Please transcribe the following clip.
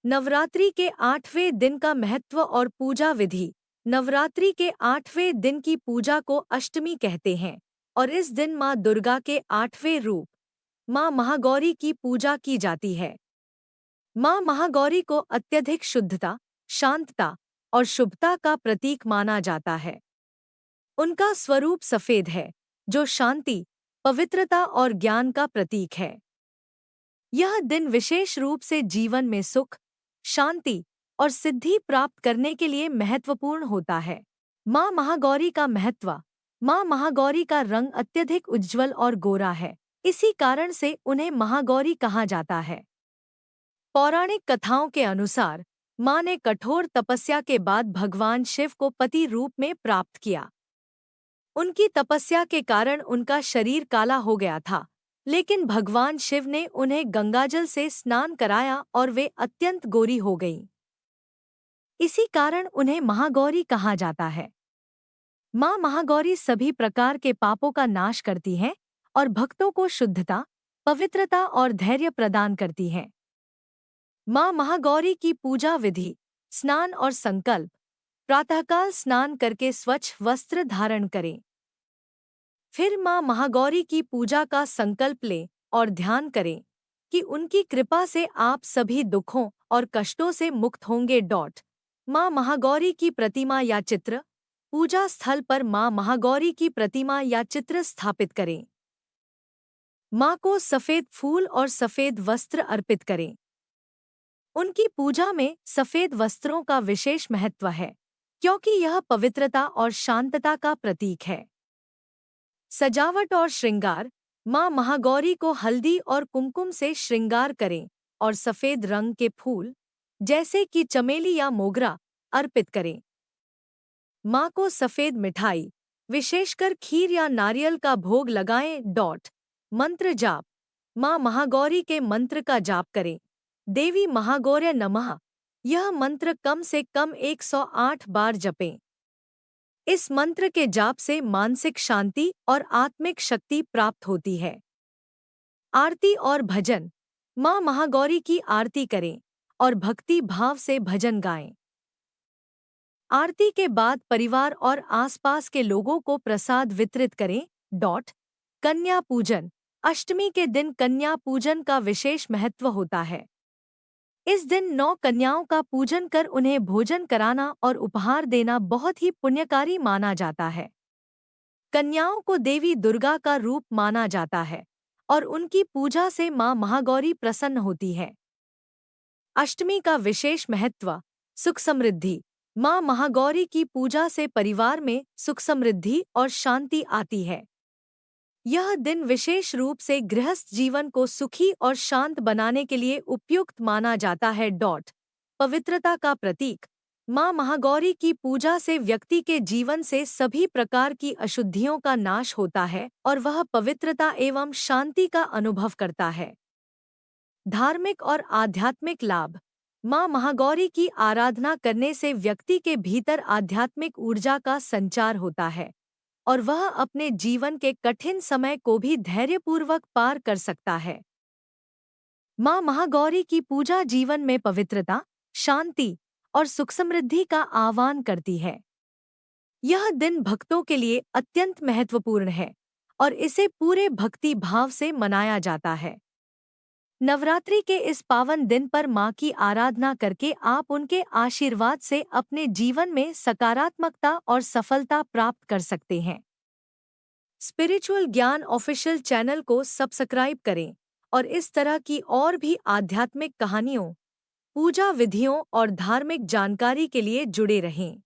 नवरात्रि के 8वें दिन का महत्व और पूजा विधि। नवरात्रि के 8वें दिन की पूजा को अष्टमी कहते हैं और इस दिन माँ दुर्गा के 8वें रूप माँ महागौरी की पूजा की जाती है। माँ महागौरी को अत्यधिक शुद्धता, शांतता और शुभता का प्रतीक माना जाता है। उनका स्वरूप सफेद है, जो शांति, पवित्रता और ज्ञान का प्रतीक है। यह दिन विशेष रूप से जीवन में सुख, शांति और सिद्धि प्राप्त करने के लिए महत्वपूर्ण होता है। माँ महागौरी का महत्व। माँ महागौरी का रंग अत्यधिक उज्ज्वल और गोरा है, इसी कारण से उन्हें महागौरी कहा जाता है। पौराणिक कथाओं के अनुसार माँ ने कठोर तपस्या के बाद भगवान शिव को पति रूप में प्राप्त किया। उनकी तपस्या के कारण उनका शरीर काला हो गया था, लेकिन भगवान शिव ने उन्हें गंगाजल से स्नान कराया और वे अत्यंत गोरी हो गईं। इसी कारण उन्हें महागौरी कहा जाता है। माँ महागौरी सभी प्रकार के पापों का नाश करती हैं और भक्तों को शुद्धता, पवित्रता और धैर्य प्रदान करती हैं। माँ महागौरी की पूजा विधि। स्नान और संकल्प। प्रातःकाल स्नान करके स्वच्छ वस्त्र धारण करें। फिर माँ महागौरी की पूजा का संकल्प लें और ध्यान करें कि उनकी कृपा से आप सभी दुखों और कष्टों से मुक्त होंगे। माँ महागौरी की प्रतिमा या चित्र। पूजा स्थल पर माँ महागौरी की प्रतिमा या चित्र स्थापित करें। माँ को सफेद फूल और सफेद वस्त्र अर्पित करें। उनकी पूजा में सफेद वस्त्रों का विशेष महत्व है, क्योंकि यह पवित्रता और शांतता का प्रतीक है। सजावट और श्रृंगार। माँ महागौरी को हल्दी और कुमकुम से श्रृंगार करें और सफेद रंग के फूल, जैसे कि चमेली या मोगरा, अर्पित करें। माँ को सफेद मिठाई, विशेषकर खीर या नारियल का भोग लगाएं। मंत्र जाप। माँ महागौरी के मंत्र का जाप करें। देवी महागौर्य नमः, यह मंत्र कम से कम 108 बार जपें। इस मंत्र के जाप से मानसिक शांति और आत्मिक शक्ति प्राप्त होती है। आरती और भजन। माँ महागौरी की आरती करें और भक्ति भाव से भजन गाएं। आरती के बाद परिवार और आसपास के लोगों को प्रसाद वितरित करें। कन्या पूजन। अष्टमी के दिन कन्या पूजन का विशेष महत्व होता है। इस दिन 9 कन्याओं का पूजन कर उन्हें भोजन कराना और उपहार देना बहुत ही पुण्यकारी माना जाता है। कन्याओं को देवी दुर्गा का रूप माना जाता है और उनकी पूजा से माँ महागौरी प्रसन्न होती है। अष्टमी का विशेष महत्व। सुख समृद्धि। माँ महागौरी की पूजा से परिवार में सुख समृद्धि और शांति आती है। यह दिन विशेष रूप से गृहस्थ जीवन को सुखी और शांत बनाने के लिए उपयुक्त माना जाता है। पवित्रता का प्रतीक। माँ महागौरी की पूजा से व्यक्ति के जीवन से सभी प्रकार की अशुद्धियों का नाश होता है और वह पवित्रता एवं शांति का अनुभव करता है। धार्मिक और आध्यात्मिक लाभ। माँ महागौरी की आराधना करने से व्यक्ति के भीतर आध्यात्मिक ऊर्जा का संचार होता है और वह अपने जीवन के कठिन समय को भी धैर्यपूर्वक पार कर सकता है। माँ महागौरी की पूजा जीवन में पवित्रता, शांति और सुख समृद्धि का आह्वान करती है। यह दिन भक्तों के लिए अत्यंत महत्वपूर्ण है और इसे पूरे भक्ति भाव से मनाया जाता है। नवरात्रि के इस पावन दिन पर माँ की आराधना करके आप उनके आशीर्वाद से अपने जीवन में सकारात्मकता और सफलता प्राप्त कर सकते हैं। स्पिरिचुअल ज्ञान ऑफिशियल चैनल को सब्सक्राइब करें और इस तरह की और भी आध्यात्मिक कहानियों, पूजा विधियों और धार्मिक जानकारी के लिए जुड़े रहें।